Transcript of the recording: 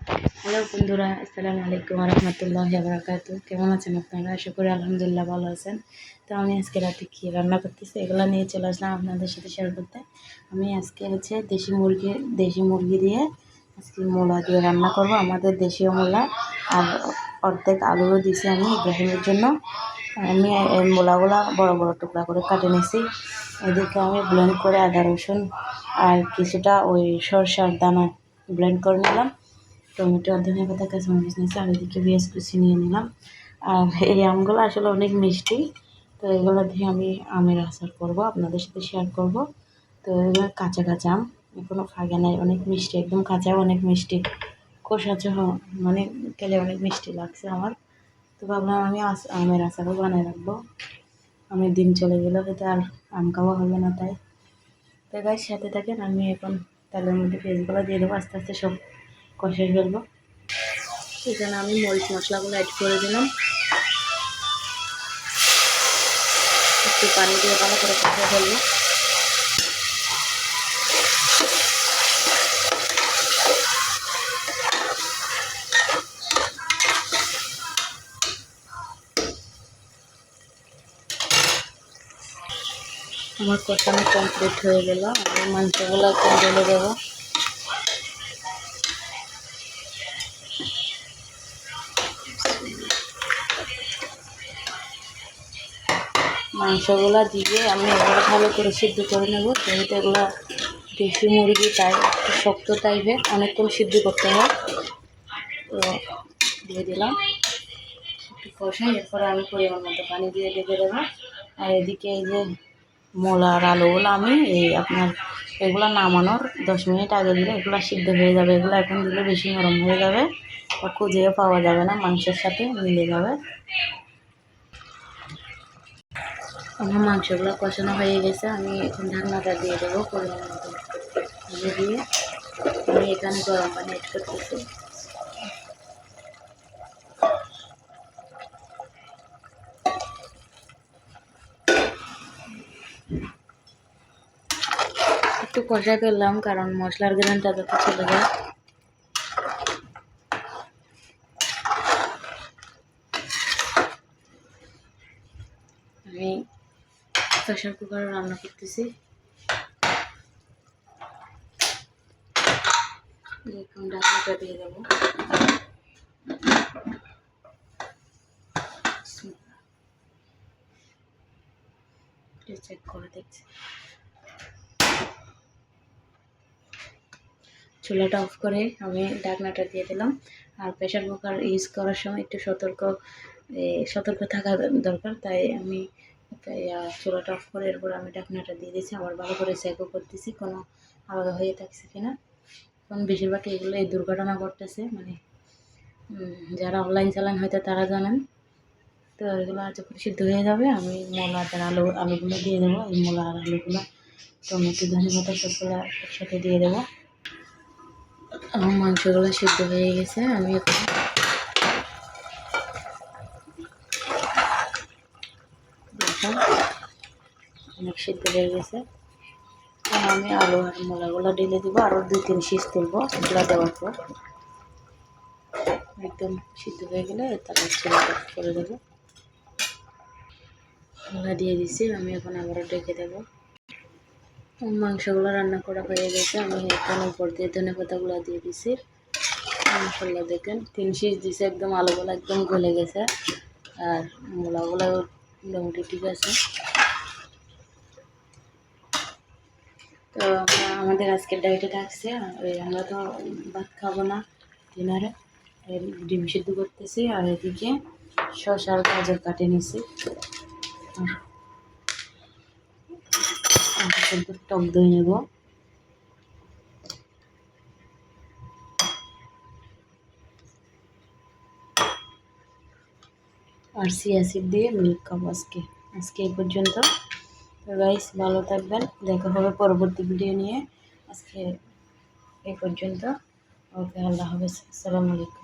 Hello বন্ধুরা, আসসালামু আলাইকুম রহমতুল্লাহি ওয়া বারাকাতুহু। কেমন আছেন আপনারা? আশা করি আলহামদুলিল্লাহ ভালো আছেন। তো আমি আজকে রাতে কী রান্না করতেছি এগুলো নিয়ে চলে আসলাম আপনাদের সাথে শেয়ার করতে। আমি আজকে হচ্ছে দেশি মুরগি দিয়ে আজকে মূলা দিয়ে রান্না করব। আমাদের দেশীয় মূলা আর অর্ধেক আলুও দিয়েছি আমি ইব্রাহিমের জন্য। আমি এই মূলাগুলো বড় বড় টুকরা করে কাটে নিয়েছি। এদিকে আমি ব্লেন্ড করে আদা রসুন আর কিছুটা ওই সরষার দানা ব্লেন্ড করে নিলাম। টমেটো আর ধনিয়া পাতা কাঁচামরিচ নিয়েছি, আর এদিকে পেঁয়াজ কুচি নিয়ে নিলাম। আর এই আমগুলো আসলে অনেক মিষ্টি, তো এগুলো দিয়ে আমি আমের আচার করব, আপনাদের সাথে শেয়ার করব। তো এগুলো কাঁচা কাঁচা আম, এখনও ফাঁকে নাই, অনেক মিষ্টি, একদম কাঁচা অনেক মিষ্টি, খোসাসহ মানে খেলে অনেক মিষ্টি লাগছে আমার। তো ভাবলাম আমি আমের আচারও বানিয়ে রাখবো, আমের দিন চলে গেলে হয়তো আর আম খাওয়া হবে না, তাই তো গাছ সাথে থাকেন। আমি এখন তেলের মধ্যে পেঁয়াজগুলো দিয়ে দেবো, আস্তে আস্তে সব কষে ফেলবো। এখানে আমি মরিচ মশলাগুলো অ্যাড করে দিলাম, একটু পানি দিয়ে ভালো করে কষে ফেলবো। আমার কষানো কমপ্লিট হয়ে গেল, আমি মাংসগুলো এখন ঢেলে দেবো। মাংসগুলো দিয়ে আমি এগুলো ভালো করে সিদ্ধ করে নেব, যেহেতু এগুলো দেশি মুরগি তাই একটু শক্ত টাইপের, অনেকক্ষণ সিদ্ধ করতে হয়। তো দিয়ে দিলাম একটু কষাই, এরপরে আমি পরিমাণ মতো পানি দিয়ে ঢেকে দেবো। আর এদিকে এই যে মূলা আর আলুগুলো আমি আপনার এগুলো নামানোর 10 মিনিট আগে দিলে এগুলো সিদ্ধ হয়ে যাবে। এগুলো এখন দিলে বেশি নরম হয়ে যাবে, বা খুঁজেও পাওয়া যাবে না, মাংসের সাথে মিলে যাবে। আমার মাংসগুলো কষানো হয়ে গেছে, আমি এখন ঢাকনাটা দিয়ে দেবো পরিমাণ মতো দিয়ে। আমি এখানে গরম পানি অ্যাড করতেছি। একটু কষাই ফেললাম কারণ মশলার গ্রানটা যাতে চলে যায়। আমি প্রেসার কুকারে রান্না করতেছি, এখন ঢাকনাটা দিয়ে দেবো। চেক করে দেখছি। চুলাটা অফ করে আমি ঢাকনাটা দিয়ে দিলাম। আর প্রেসার কুকার ইউজ করার সময় একটু সতর্ক থাকা দরকার, তাই আমি চুলাটা অফ করে এরপর আমি ঢাকনাটা দিয়ে দিয়েছি। আবার ভালো করে চেকও করতেছি কোনো আলাদা হয়ে থাকছে কিনা, কারণ বেশিরভাগ এগুলো এই দুর্ঘটনা ঘটতেছে, মানে যারা অনলাইন চালান হয়তো তারা জানেন। তো এগুলো যখন সিদ্ধ হয়ে যাবে আমি মূলা আর আলুগুলো দিয়ে দেবো। এই মূলা আর আলুগুলো টমেটো ধনে পাতা সবগুলো একসাথে দিয়ে দেবো। আমার মাংসগুলো সিদ্ধ হয়ে গেছে, আমি এখন অনেক সিদ্ধ হয়ে গেছে। আমি আলু আর মূলাগুলো ঢেলে দেবো, আরও 2-3 শীষ তুলবো। এগুলো দেওয়ার পর একদম সিদ্ধ হয়ে গেলে তারপর চুলাটা করে দেবো। মূলা দিয়ে দিচ্ছি, আমি এখন আবারও ঢেকে দেবো। মাংসগুলো রান্না করা হয়ে গেছে, আমি এখন উপর দিয়ে ধনে পাতাগুলো দিয়ে দিছি। মশলা দেখেন 3 শীষ দিছে, একদম আলুগুলো একদম গলে গেছে, আর মূলাগুলো মোটামুটি ঠিক আছে। তো আমাদের আজকের ডায়েটে থাকছে আমরা তো ভাত খাবো না ডিনারে, ডিম সিদ্ধ করতেছি। আর এদিকে শসার গাজর কাটে নিছি, টক দই নেব। আর চিয়া সিড দিয়ে মিল্ক খাবো আজকে এই পর্যন্ত। তো গাইস ভালো থাকবেন, দেখা হবে পরবর্তী ভিডিও নিয়ে। আজকে এই পর্যন্ত, ওকে, আল্লাহ হাফেজ, আসসালামু আলাইকুম।